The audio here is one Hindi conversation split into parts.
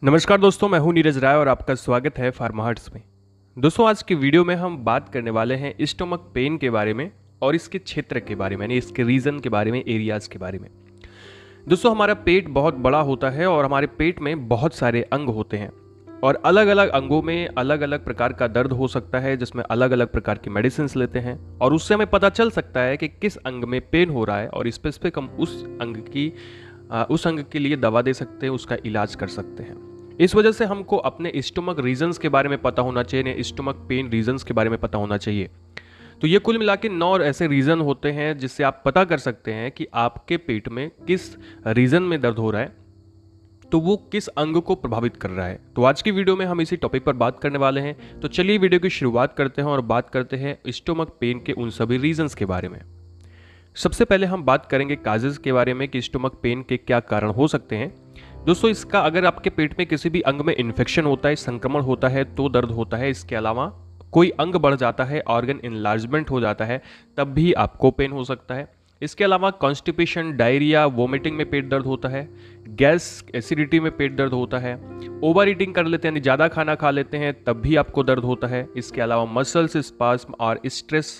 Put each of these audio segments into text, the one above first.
नमस्कार दोस्तों, मैं हूं नीरज राय और आपका स्वागत है फार्मा हर्ट्स में। दोस्तों, आज की वीडियो में हम बात करने वाले हैं स्टमक पेन के बारे में और इसके क्षेत्र के बारे में, यानी इसके रीजन के बारे में, एरियाज के बारे में। दोस्तों, हमारा पेट बहुत बड़ा होता है और हमारे पेट में बहुत सारे अंग होते हैं और अलग अलग अंगों में अलग अलग प्रकार का दर्द हो सकता है, जिसमें अलग अलग प्रकार की मेडिसिन लेते हैं और उससे हमें पता चल सकता है कि किस अंग में पेन हो रहा है और स्पेसिफिक हम उस अंग के लिए दवा दे सकते हैं, उसका इलाज कर सकते हैं। इस वजह से हमको अपने स्टमक रीजन्स के बारे में पता होना चाहिए, स्टमक पेन रीजन्स के बारे में पता होना चाहिए। तो ये कुल मिला के 9 ऐसे रीजन होते हैं जिससे आप पता कर सकते हैं कि आपके पेट में किस रीजन में दर्द हो रहा है, तो वो किस अंग को प्रभावित कर रहा है। तो आज की वीडियो में हम इसी टॉपिक पर बात करने वाले हैं। तो चलिए वीडियो की शुरुआत करते हैं और बात करते हैं स्टमक पेन के उन सभी रीजन्स के बारे में। सबसे पहले हम बात करेंगे काजेज के बारे में कि स्टमक पेन के क्या कारण हो सकते हैं। दोस्तों, इसका अगर आपके पेट में किसी भी अंग में इन्फेक्शन होता है, संक्रमण होता है तो दर्द होता है। इसके अलावा कोई अंग बढ़ जाता है, ऑर्गन इनलार्जमेंट हो जाता है, तब भी आपको पेन हो सकता है। इसके अलावा कॉन्स्टिपेशन, डायरिया, वोमिटिंग में पेट दर्द होता है, गैस एसिडिटी में पेट दर्द होता है, ओवर ईटिंग कर लेते हैं यानी ज़्यादा खाना खा लेते हैं तब भी आपको दर्द होता है। इसके अलावा मसल्स स्पाज्म और स्ट्रेस,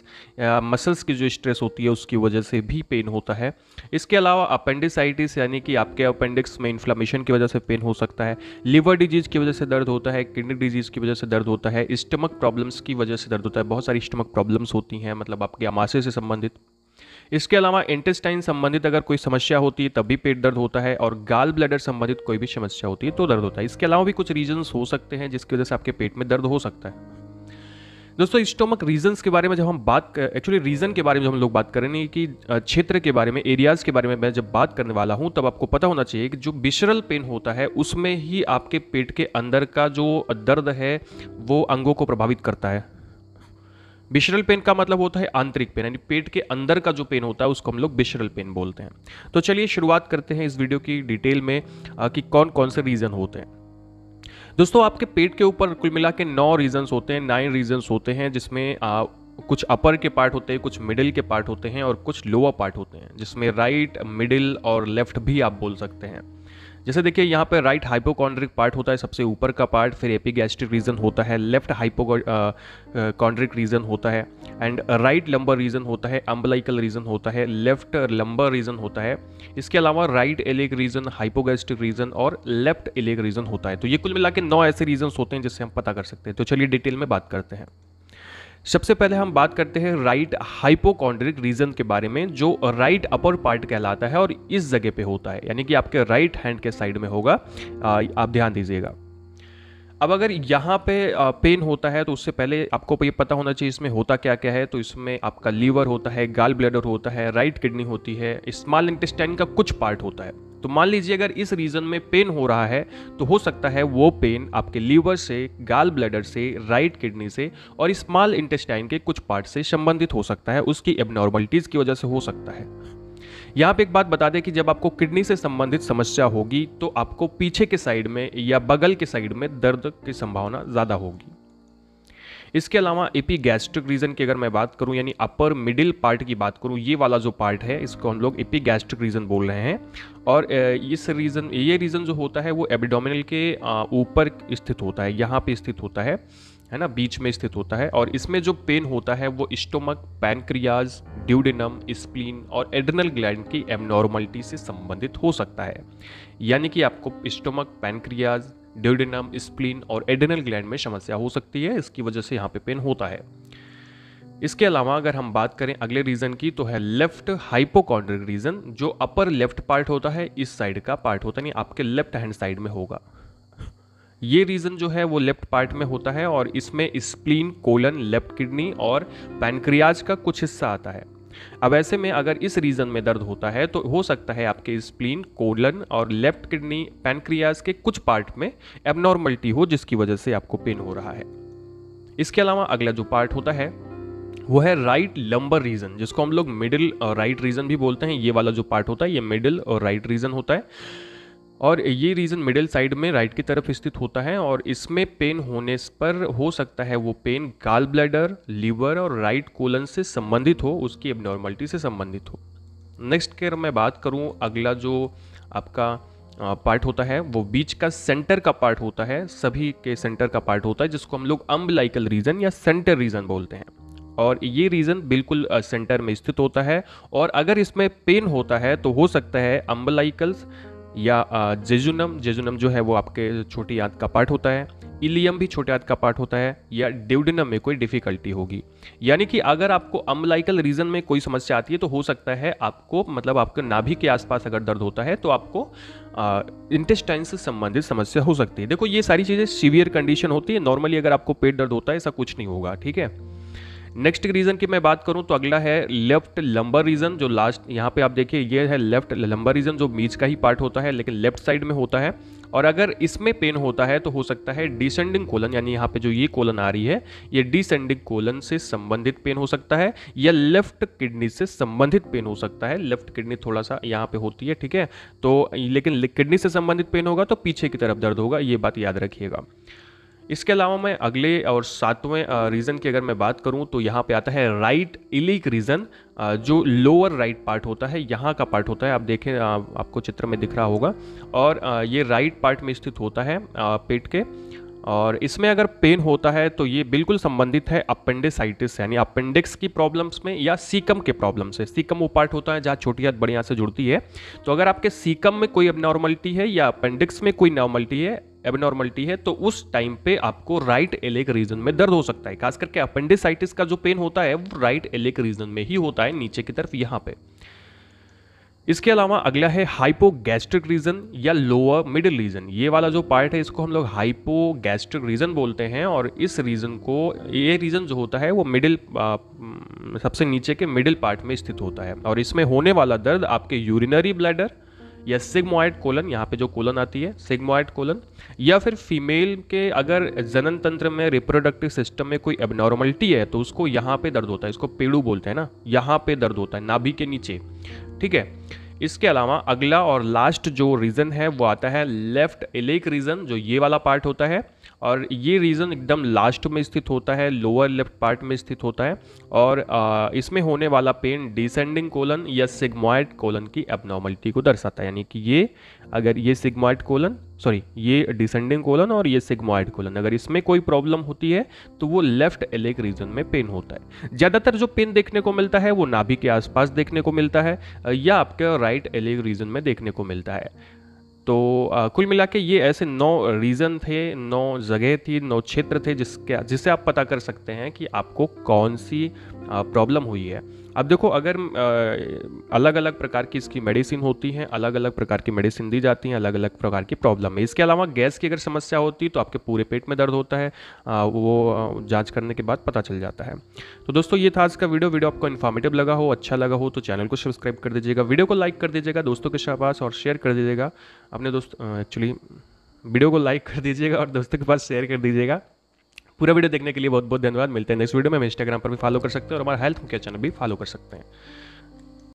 मसल्स की जो स्ट्रेस होती है उसकी वजह से भी पेन होता है। इसके अलावा अपेंडिसाइटिस यानी कि आपके अपेंडिक्स में इन्फ्लामेशन की वजह से पेन हो सकता है, लिवर डिजीज की वजह से दर्द होता है, किडनी डिजीज की वजह से दर्द होता है, स्टमक प्रॉब्लम्स की वजह से दर्द होता है। बहुत सारी स्टमक प्रॉब्लम्स होती हैं, मतलब आपके आमाशय से संबंधित। इसके अलावा इंटेस्टाइन संबंधित अगर कोई समस्या होती है तब भी पेट दर्द होता है और गाल ब्लैडर संबंधित कोई भी समस्या होती है तो दर्द होता है। इसके अलावा भी कुछ रीजंस हो सकते हैं जिसकी वजह से आपके पेट में दर्द हो सकता है। दोस्तों, स्टोमक रीजंस के बारे में जब हम एक्चुअली रीजन के बारे में जब हम लोग बात करेंगे कि क्षेत्र के बारे में, एरियाज के बारे में मैं जब बात करने वाला हूं, तब आपको पता होना चाहिए कि जो विसरल पेन होता है उसमें ही आपके पेट के अंदर का जो दर्द है वो अंगों को प्रभावित करता है। विशरल पेन का मतलब होता है आंतरिक पेन, यानी पेट के अंदर का जो पेन होता है उसको हम लोग विशरल पेन बोलते हैं। तो चलिए शुरुआत करते हैं इस वीडियो की डिटेल में कि कौन कौन से रीजन होते हैं। दोस्तों, आपके पेट के ऊपर कुल मिला के 9 रीजन्स होते हैं, 9 रीजन्स होते हैं, जिसमें कुछ अपर के पार्ट होते हैं, कुछ मिडिल के पार्ट होते हैं और कुछ लोअर पार्ट होते हैं, जिसमें राइट, मिडिल और लेफ्ट भी आप बोल सकते हैं। जैसे देखिए, यहाँ पे राइट हाइपोकॉन्ड्रिक पार्ट होता है, सबसे ऊपर का पार्ट, फिर एपिगैस्ट्रिक रीजन होता है, लेफ्ट हाइपोकॉन्ड्रिक रीजन होता है, एंड राइट लंबर रीजन होता है, अम्बलाइकल रीजन होता है, लेफ्ट लंबर रीजन होता है। इसके अलावा right iliac region, hypogastric region और लेफ्ट इलेक रीजन होता है। तो ये कुल मिला के 9 ऐसे रीजन होते हैं जिससे हम पता कर सकते हैं। तो चलिए डिटेल में बात करते हैं। सबसे पहले हम बात करते हैं राइट हाइपोकॉन्ड्रिक रीजन के बारे में, जो राइट अपर पार्ट कहलाता है और इस जगह पे होता है, यानी कि आपके राइट हैंड के साइड में होगा। आप ध्यान दीजिएगा। अब अगर यहाँ पे पेन होता है तो उससे पहले आपको ये पता होना चाहिए इसमें होता क्या क्या है। तो इसमें आपका लीवर होता है, गाल ब्लैडर होता है, राइट किडनी होती है, स्मॉल इंटेस्टाइन का कुछ पार्ट होता है। तो मान लीजिए अगर इस रीजन में पेन हो रहा है तो हो सकता है वो पेन आपके लीवर से, गाल ब्लैडर से, राइट किडनी से और स्मॉल इंटेस्टाइन के कुछ पार्ट से संबंधित हो सकता है, उसकी एबनॉर्मलिटीज की वजह से हो सकता है। यहाँ पे एक बात बता दें कि जब आपको किडनी से संबंधित समस्या होगी तो आपको पीछे के साइड में या बगल के साइड में दर्द की संभावना ज़्यादा होगी। इसके अलावा एपीगैस्ट्रिक रीजन की अगर मैं बात करूं, यानी अपर मिडिल पार्ट की बात करूं, ये वाला जो पार्ट है इसको हम लोग एपीगैस्ट्रिक रीजन बोल रहे हैं। और ये रीजन जो होता है वो एब्डोमिनल के ऊपर स्थित होता है, यहाँ पे स्थित होता है ना, बीच में स्थित होता है। और इसमें जो पेन होता है वो स्टोमक, पैनक्रियाज, ड्यूडेनम, स्प्लीन और एड्रिनल ग्लैंड की एबनॉर्मलिटी से संबंधित हो सकता है। यानी कि आपको स्टोमक, पैनक्रियाज, ड्यूडेनम, स्प्लीन और एड्रिनल ग्लैंड में समस्या हो सकती है, इसकी वजह से यहाँ पे पेन होता है। इसके अलावा अगर हम बात करें अगले रीजन की, तो है लेफ्ट हाइपोकॉन्ड्रिक रीजन, जो अपर लेफ्ट पार्ट होता है, इस साइड का पार्ट होता है, यानी आपके लेफ्ट हैंड साइड में होगा। ये रीजन जो है वो लेफ्ट पार्ट में होता है और इसमें स्प्लीन, कोलन, लेफ्ट किडनी और पैनक्रियाज का कुछ हिस्सा आता है। अब ऐसे में अगर इस रीजन में दर्द होता है तो हो सकता है आपके स्प्लीन, कोलन और लेफ्ट किडनी, पैनक्रियाज के कुछ पार्ट में एबनॉर्मलिटी हो, जिसकी वजह से आपको पेन हो रहा है। इसके अलावा अगला जो पार्ट होता है वो है राइट लंबर रीजन, जिसको हम लोग मिडिल और राइट रीजन भी बोलते हैं। ये वाला जो पार्ट होता है ये मिडिल और राइट रीजन होता है और ये रीजन मिडिल साइड में राइट की तरफ स्थित होता है और इसमें पेन होने पर हो सकता है वो पेन गाल ब्लैडर, लीवर और राइट कोलन से संबंधित हो, उसकी एबनॉर्मलिटी से संबंधित हो। नेक्स्ट की अगर मैं बात करूं, अगला जो आपका पार्ट होता है वो बीच का सेंटर का पार्ट होता है, सभी के सेंटर का पार्ट होता है, जिसको हम लोग अम्बिलाइकल रीजन या सेंटर रीजन बोलते हैं। और ये रीजन बिल्कुल सेंटर में स्थित होता है। और अगर इसमें पेन होता है तो हो सकता है अम्बिलाइकल्स या जेजुनम, जेजुनम जो है वो आपके छोटी आंत का पार्ट होता है, इलियम भी छोटे आंत का पार्ट होता है, या ड्यूडेनम में कोई डिफिकल्टी होगी। यानी कि अगर आपको अम्बिलाइकल रीजन में कोई समस्या आती है तो हो सकता है आपको, मतलब आपके नाभि के आसपास अगर दर्द होता है तो आपको इंटेस्टाइन से संबंधित समस्या हो सकती है। देखो ये सारी चीज़ें सीवियर कंडीशन होती है, नॉर्मली अगर आपको पेट दर्द होता है ऐसा कुछ नहीं होगा, ठीक है। नेक्स्ट रीजन की मैं बात करूं तो अगला है लेफ्ट लंबर रीजन, जो लास्ट यहाँ पे आप देखिए ये है लेफ्ट लंबर रीजन, जो बीच का ही पार्ट होता है लेकिन लेफ्ट साइड में होता है। और अगर इसमें पेन होता है तो हो सकता है डिसेंडिंग कोलन, यानी यहाँ पे जो ये कोलन आ रही है ये डिसेंडिंग कोलन से संबंधित पेन हो सकता है, या लेफ्ट किडनी से संबंधित पेन हो सकता है। लेफ्ट किडनी थोड़ा सा यहाँ पे होती है, ठीक है, तो लेकिन किडनी से संबंधित पेन होगा तो पीछे की तरफ दर्द होगा, ये बात याद रखिएगा। इसके अलावा मैं अगले और 7वें रीजन की अगर मैं बात करूं तो यहाँ पे आता है राइट इलिक रीजन, जो लोअर राइट पार्ट होता है, यहाँ का पार्ट होता है। आप देखें, आपको चित्र में दिख रहा होगा, और ये राइट पार्ट में स्थित होता है पेट के। और इसमें अगर पेन होता है तो ये बिल्कुल संबंधित है अपेंडिसाइटिस, यानी अपेंडिक्स की प्रॉब्लम्स में, या सीकम के प्रॉब्लम से। सीकम वो पार्ट होता है जहाँ छोटी आंत बड़ी आंत से जुड़ती है। तो अगर आपके सीकम में कोई एबनॉर्मलिटी है या अपेंडिक्स में कोई एबनॉर्मलिटी है तो उस टाइम पे आपको राइट इलिक रीजन में दर्द हो सकता है। खास करके अपेंडिसाइटिस का जो पेन होता है वो राइट इलिक रीजन में ही होता है, नीचे की तरफ यहाँ पे। इसके अलावा अगला है हाइपोगैस्ट्रिक रीजन या लोअर मिडिल रीजन। ये वाला जो पार्ट है इसको हम लोग हाइपोगैस्ट्रिक रीजन बोलते हैं। और इस रीजन को, ये रीजन जो होता है वो मिडिल, सबसे नीचे के मिडिल पार्ट में स्थित होता है। और इसमें होने वाला दर्द आपके यूरिनरी ब्लैडर या सिग्मोइड कोलन, यहाँ पे जो कोलन आती है सिग्मोइड कोलन, या फिर फीमेल के अगर जनन तंत्र में, रिप्रोडक्टिव सिस्टम में कोई एबनॉर्मलिटी है तो उसको यहाँ पे दर्द होता है, इसको पेड़ू बोलते हैं ना, यहाँ पे दर्द होता है नाभि के नीचे, ठीक है। इसके अलावा अगला और लास्ट जो रीजन है वो आता है लेफ्ट इलिक रीजन, जो ये वाला पार्ट होता है। और ये रीजन एकदम लास्ट में स्थित होता है, लोअर लेफ्ट पार्ट में स्थित होता है। और इसमें होने वाला पेन डिसेंडिंग कोलन या सिग्मोइड कोलन की एबनॉर्मलिटी को दर्शाता है। यानी कि ये, अगर ये सिग्मोइड कोलन, सॉरी ये डिसेंडिंग कोलन और ये सिग्मोइड कोलन, अगर इसमें कोई प्रॉब्लम होती है तो वो लेफ्ट इलिक रीजन में पेन होता है। ज़्यादातर जो पेन देखने को मिलता है वो नाभि के आसपास देखने को मिलता है, या आपके राइट इलिक रीजन में देखने को मिलता है। तो कुल मिला के ये ऐसे 9 रीज़न थे, 9 जगह थी, 9 क्षेत्र थे जिससे आप पता कर सकते हैं कि आपको कौन सी प्रॉब्लम हुई है। अब देखो, अगर अलग अलग प्रकार की इसकी मेडिसिन होती हैं, अलग अलग प्रकार की मेडिसिन दी जाती हैं, अलग अलग प्रकार की प्रॉब्लम है। इसके अलावा गैस की अगर समस्या होती है तो आपके पूरे पेट में दर्द होता है, वो जांच करने के बाद पता चल जाता है। तो दोस्तों ये था आज का वीडियो आपको इन्फॉर्मेटिव लगा हो, अच्छा लगा हो तो चैनल को सब्सक्राइब कर दीजिएगा, वीडियो को लाइक कर दीजिएगा दोस्तों के पास और शेयर कर दीजिएगा अपने एक्चुअली वीडियो को लाइक कर दीजिएगा और दोस्तों के पास शेयर कर दीजिएगा। पूरा वीडियो देखने के लिए बहुत बहुत धन्यवाद। मिलते हैं नेक्स्ट वीडियो में। इंस्टाग्राम पर भी फॉलो कर सकते हैं और हमारा हेल्थ केयर चैनल भी फॉलो कर सकते हैं।